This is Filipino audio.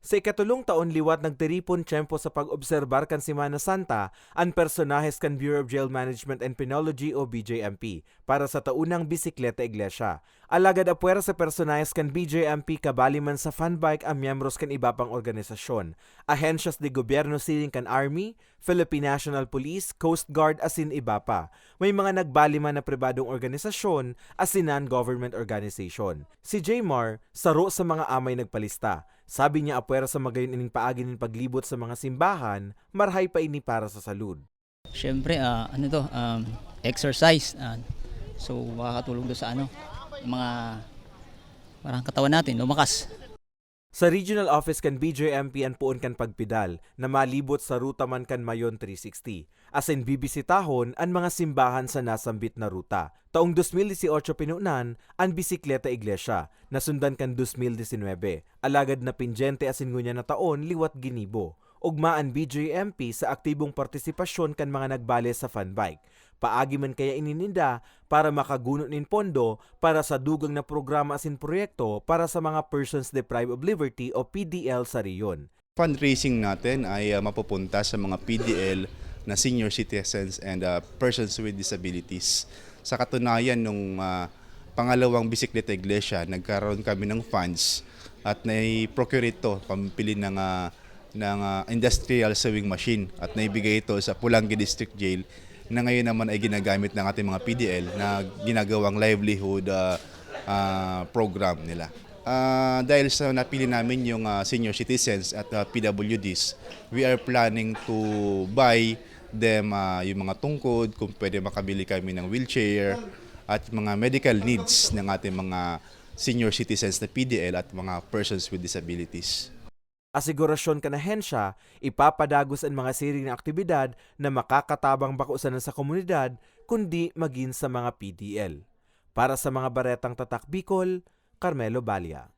Sa ikatulong taon liwat nagtiripon tiyempo sa pag-obserbar kan Semana Santa ang personahes kan Bureau of Jail Management and Penology o BJMP para sa taunang bisikleta iglesia. Alagad apuera sa personahes kan BJMP kabali man sa fun bike ang miyembros kan iba pang organisasyon. Ahensyas de gobyerno siling kan Army, Philippine National Police, Coast Guard asin iba pa. May mga nagbali man na pribadong organisasyon asin non-government organization. Si Jmar, saro sa mga amay nagpalista. Sabi niya apwera sa magayon ining paagi ng paglibot sa mga simbahan, marhay pa ini para sa salud. Siyempre, exercise. So, makakatulong doon sa mga parang katawan natin, lumakas. Sa regional office kan BJMP ang puon kan pagpidal na malibot sa ruta man kan Mayon 360. Asin bibisitahon ang mga simbahan sa nasambit na ruta. Taong 2018 pinunan ang bisikleta iglesia, nasundan kan 2019. Alagad na pinjente asin ngunya na taon liwat ginibo. Ugmaan BJMP sa aktibong partisipasyon kan mga nagbale sa fun bike. Paagi man kaya inininda para makagunot nin pondo para sa dugang na programa asin proyekto para sa mga persons deprived of liberty o PDL sa riyon. Fundraising natin ay mapupunta sa mga PDL na senior citizens and persons with disabilities. Sa katunayan, nung pangalawang bisikleta iglesia, nagkaroon kami ng funds at nai-procure ito, pampili ng industrial sewing machine at naibigay ito sa Pulangi District Jail na ngayon naman ay ginagamit ng ating mga PDL na ginagawang livelihood program nila. Dahil sa napili namin yung senior citizens at PWDs, we are planning to buy them yung mga tungkod, kung pwede makabili kami ng wheelchair at mga medical needs ng ating mga senior citizens na PDL at mga persons with disabilities. Asigurasyon kan ahensya, ipapadagos ang mga siring na aktibidad na makakatabang bakusan sa komunidad kundi maging sa mga PDL. Para sa mga baretang tatak Bicol, Carmelo Balia.